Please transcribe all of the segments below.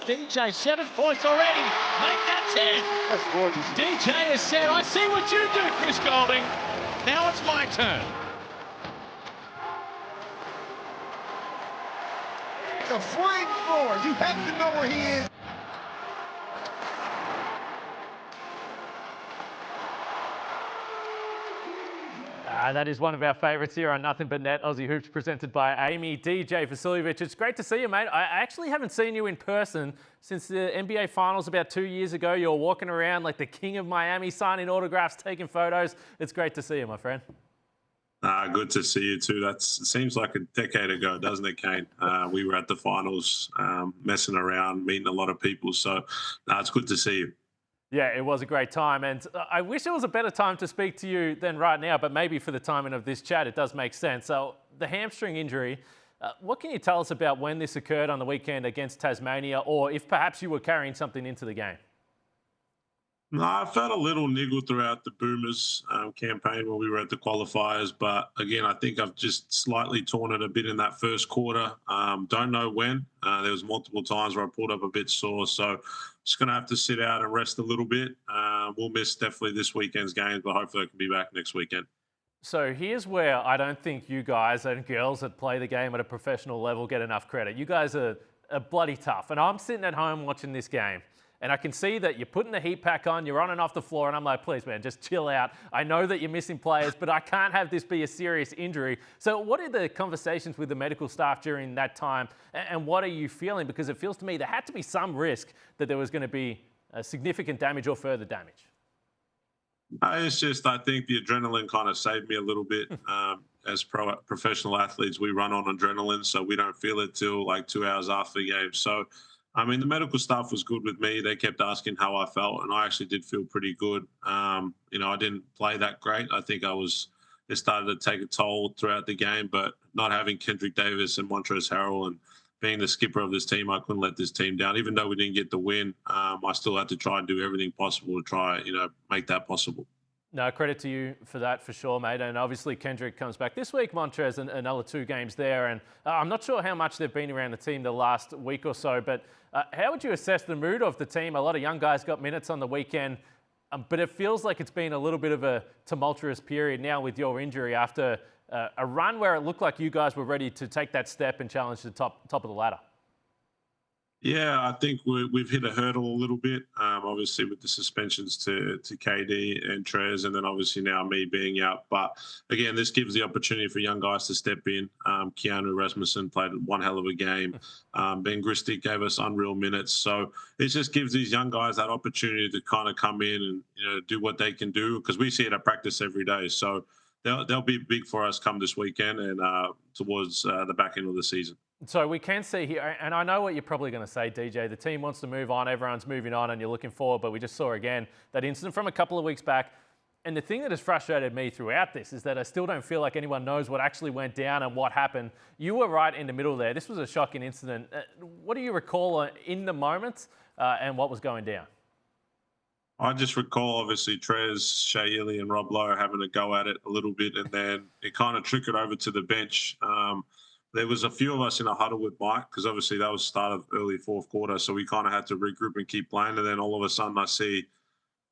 DJ, 7 points already. Make that 10. That's gorgeous. DJ has said, I see what you do, Chris Golding. Now it's my turn. The flying floor. You have to know where he is. That is one of our favourites here on Nothing But Net Aussie Hoops, presented by Amy. DJ Vasiljevic, it's great to see you, mate. I actually haven't seen you in person since the NBA Finals about 2 years ago. You were walking around like the king of Miami, signing autographs, taking photos. It's great to see you, my friend. Good to see you too. It seems like a decade ago, doesn't it, Kane? We were at the finals, messing around, meeting a lot of people. So it's good to see you. Yeah, it was a great time. And I wish it was a better time to speak to you than right now, but maybe for the timing of this chat, it does make sense. So the hamstring injury, what can you tell us about when this occurred on the weekend against Tasmania, or if perhaps you were carrying something into the game? No, I felt a little niggle throughout the Boomers campaign when we were at the qualifiers. But again, I think I've just slightly torn it a bit in that first quarter. Don't know when. There was multiple times where I pulled up a bit sore. So just going to have to sit out and rest a little bit. We'll miss definitely this weekend's games, but hopefully I can be back next weekend. So here's where I don't think you guys and girls that play the game at a professional level get enough credit. You guys are bloody tough. And I'm sitting at home watching this game. And I can see that you're putting the heat pack on, you're on and off the floor, and I'm like, please, man, just chill out. I know that you're missing players, but I can't have this be a serious injury. So what are the conversations with the medical staff during that time, and what are you feeling? Because it feels to me there had to be some risk that there was going to be significant damage or further damage. It's just, I think the adrenaline kind of saved me a little bit. As professional athletes, we run on adrenaline, so we don't feel it till like 2 hours after the game. So, I mean, the medical staff was good with me. They kept asking how I felt, and I actually did feel pretty good. I didn't play that great. I think it started to take a toll throughout the game, but not having Kendrick Davis and Montrezl Harrell and being the skipper of this team, I couldn't let this team down. Even though we didn't get the win, I still had to try and do everything possible to try, make that possible. No, credit to you for that, for sure, mate. And obviously Kendrick comes back this week, Montrezl, and another 2 games there. And I'm not sure how much they've been around the team the last week or so, but how would you assess the mood of the team? A lot of young guys got minutes on the weekend, but it feels like it's been a little bit of a tumultuous period now with your injury after a run where it looked like you guys were ready to take that step and challenge the top of the ladder. Yeah, I think we've hit a hurdle a little bit, obviously with the suspensions to KD and Trez, and then obviously now me being out. But again, this gives the opportunity for young guys to step in. Keanu Rasmussen played one hell of a game. Ben Gristic gave us unreal minutes. So it just gives these young guys that opportunity to kind of come in and do what they can do, because we see it at practice every day. So they'll be big for us come this weekend and towards the back end of the season. So we can see here, and I know what you're probably going to say, DJ, the team wants to move on, everyone's moving on, and you're looking forward, but we just saw again that incident from a couple of weeks back. And the thing that has frustrated me throughout this is that I still don't feel like anyone knows what actually went down and what happened. You were right in the middle there. This was a shocking incident. What do you recall in the moment and what was going down? I just recall, obviously, Trez, Shea Ili, and Rob Lowe having a go at it a little bit, and then it kind of trickled over to the bench. There was a few of us in a huddle with Mike, because obviously that was start of early fourth quarter, so we kind of had to regroup and keep playing. And then all of a sudden I see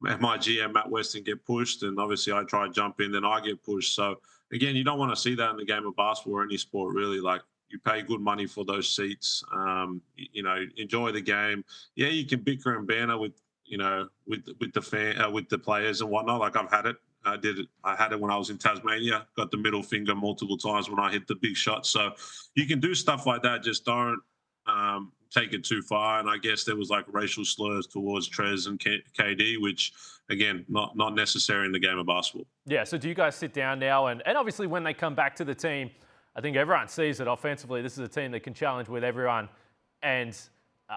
my GM, Matt Weston, get pushed, and obviously I try to jump in, then I get pushed. So, again, you don't want to see that in the game of basketball or any sport, really. Like, you pay good money for those seats. Enjoy the game. Yeah, you can bicker and banter with the players and whatnot. Like, I've had it. I had it when I was in Tasmania. Got the middle finger multiple times when I hit the big shot. So you can do stuff like that. Just don't take it too far. And I guess there was like racial slurs towards Trez and KD, which, again, not necessary in the game of basketball. Yeah, so do you guys sit down now? And obviously when they come back to the team, I think everyone sees that offensively this is a team that can challenge with everyone. And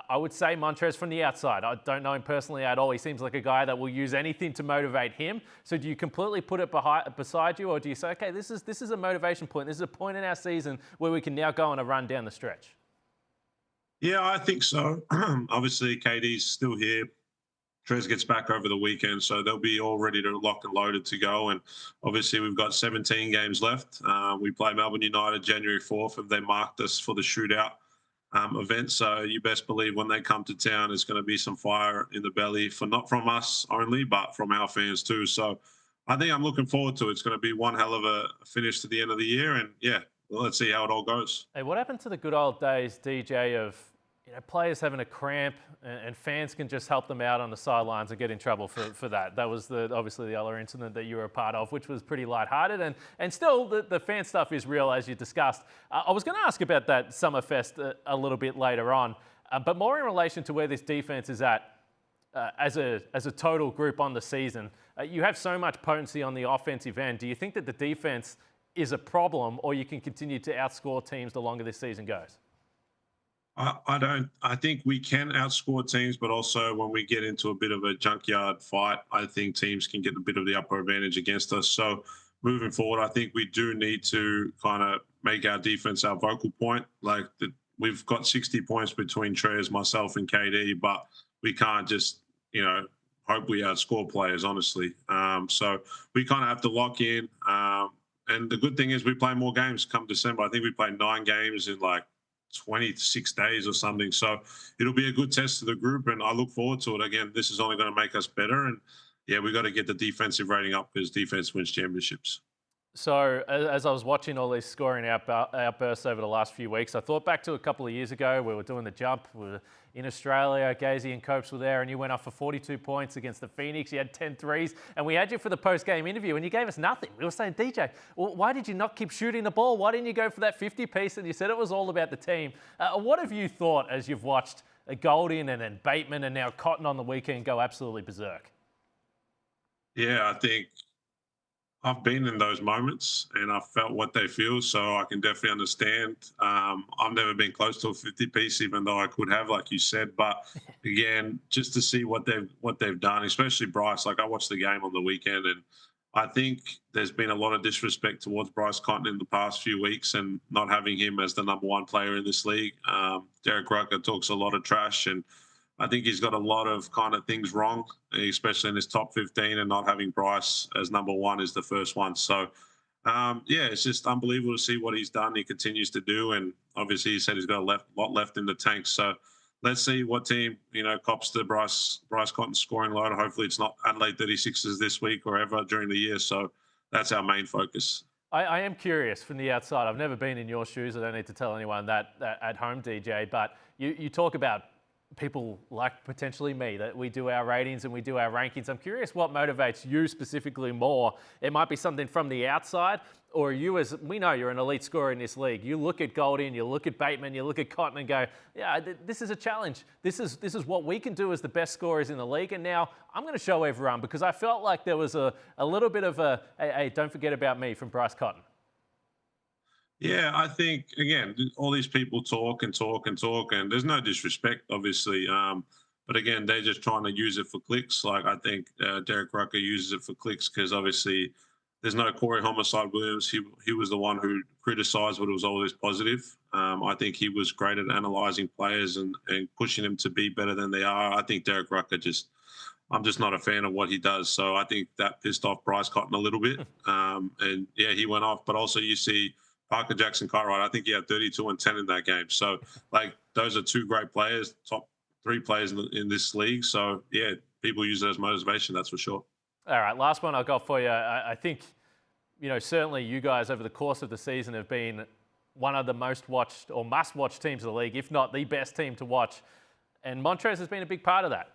I would say Montrezl from the outside. I don't know him personally at all. He seems like a guy that will use anything to motivate him. So do you completely put it beside you, or do you say, okay, this is a motivation point. This is a point in our season where we can now go on a run down the stretch? Yeah, I think so. Obviously, KD's still here. Trez gets back over the weekend, so they'll be all ready to lock and loaded to go. And obviously, we've got 17 games left. We play Melbourne United January 4th, and they marked us for the shootout. event. So you best believe when they come to town, there's going to be some fire in the belly for not from us only, but from our fans too. So I think I'm looking forward to it. It's going to be one hell of a finish to the end of the year. And yeah, well, let's see how it all goes. Hey, what happened to the good old days, DJ, of players having a cramp and fans can just help them out on the sidelines and get in trouble for that? That was obviously the other incident that you were a part of, which was pretty lighthearted. And still, the fan stuff is real, as you discussed. I was going to ask about that Summerfest a little bit later on, but more in relation to where this defense is at as a total group on the season. You have so much potency on the offensive end. Do you think that the defense is a problem, or you can continue to outscore teams the longer this season goes? I don't. I think we can outscore teams, but also when we get into a bit of a junkyard fight, I think teams can get a bit of the upper advantage against us. So moving forward, I think we do need to kind of make our defense our vocal point. We've got 60 points between Trez, myself, and KD, but we can't just, hope we outscore players, honestly. So we kind of have to lock in. And the good thing is we play more games come December. I think we play 9 games in 26 days or something. So it'll be a good test to the group, and I look forward to it. Again, this is only going to make us better. And yeah, we got to get the defensive rating up because defense wins championships. So as I was watching all these scoring outbursts over the last few weeks, I thought back to a couple of years ago. We were doing the jump. We were in Australia. Gazy and Copes were there, and you went off for 42 points against the Phoenix. You had 10 threes, and we had you for the post-game interview, and you gave us nothing. We were saying, DJ, well, why did you not keep shooting the ball? Why didn't you go for that 50-piece? And you said it was all about the team. What have you thought as you've watched Golding and then Bateman and now Cotton on the weekend go absolutely berserk? Yeah, I think I've been in those moments and I've felt what they feel, so I can definitely understand. I've never been close to a 50-piece, even though I could have, like you said. But again, just to see what they've done, especially Bryce. I watched the game on the weekend, and I think there's been a lot of disrespect towards Bryce Cotton in the past few weeks, and not having him as the #1 player in this league. Derek Rucker talks a lot of trash, and I think he's got a lot of kind of things wrong, especially in his top 15, and not having Bryce as #1 is the first one. So, it's just unbelievable to see what he's done. He continues to do, and obviously he said he's got a lot left in the tank. So let's see what team, cops the Bryce Cotton scoring load. Hopefully it's not Adelaide 36ers this week or ever during the year. So that's our main focus. I am curious from the outside. I've never been in your shoes. I don't need to tell anyone that at home, DJ, but you talk about people like potentially me, that we do our ratings and we do our rankings. I'm curious what motivates you specifically more. It might be something from the outside, or you, as we know you're an elite scorer in this league. You look at Golding, you look at Bateman, you look at Cotton and go, yeah, this is a challenge. This is what we can do as the best scorers in the league. And now I'm going to show everyone, because I felt like there was a little bit of a, hey, don't forget about me from Bryce Cotton. Yeah, I think, again, all these people talk and talk and talk, and there's no disrespect, obviously. But again, they're just trying to use it for clicks. I think Derek Rucker uses it for clicks because obviously there's no Corey Homicide Williams. He was the one who criticised, but it was always positive. I think he was great at analysing players and pushing them to be better than they are. I think Derek Rucker I'm just not a fan of what he does. So I think that pissed off Bryce Cotton a little bit. And yeah, he went off. But also you see Parker Jackson Cartwright, I think he had 32 and 10 in that game. So, those are 2 great players, top 3 players in this league. So, yeah, people use it as motivation, that's for sure. All right, last one I've got for you. I think, certainly you guys over the course of the season have been one of the most watched or must-watch teams of the league, if not the best team to watch. And Montrezl has been a big part of that.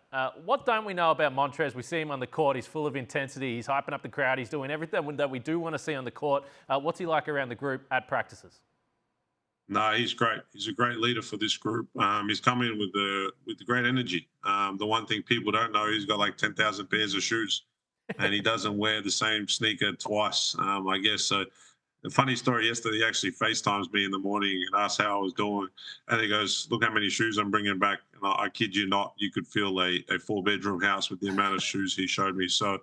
What don't we know about Montrezl? We see him on the court. He's full of intensity. He's hyping up the crowd. He's doing everything that we do want to see on the court. What's he like around the group at practices? No, he's great. He's a great leader for this group. He's coming in with the great energy. The one thing people don't know, he's got 10,000 pairs of shoes, and he doesn't wear the same sneaker twice, I guess. So a funny story, yesterday he actually FaceTimes me in the morning and asked how I was doing. And he goes, look how many shoes I'm bringing back. And I kid you not, you could fill a 4-bedroom house with the amount of shoes he showed me. So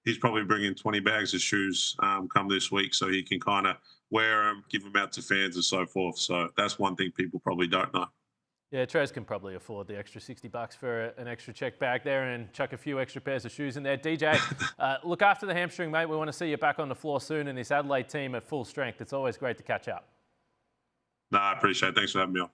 he's probably bringing 20 bags of shoes come this week, so he can kind of wear them, give them out to fans and so forth. So that's one thing people probably don't know. Yeah, Trez can probably afford the extra $60 for an extra check bag there and chuck a few extra pairs of shoes in there. DJ, look after the hamstring, mate. We want to see you back on the floor soon in this Adelaide team at full strength. It's always great to catch up. No, I appreciate it. Thanks for having me on.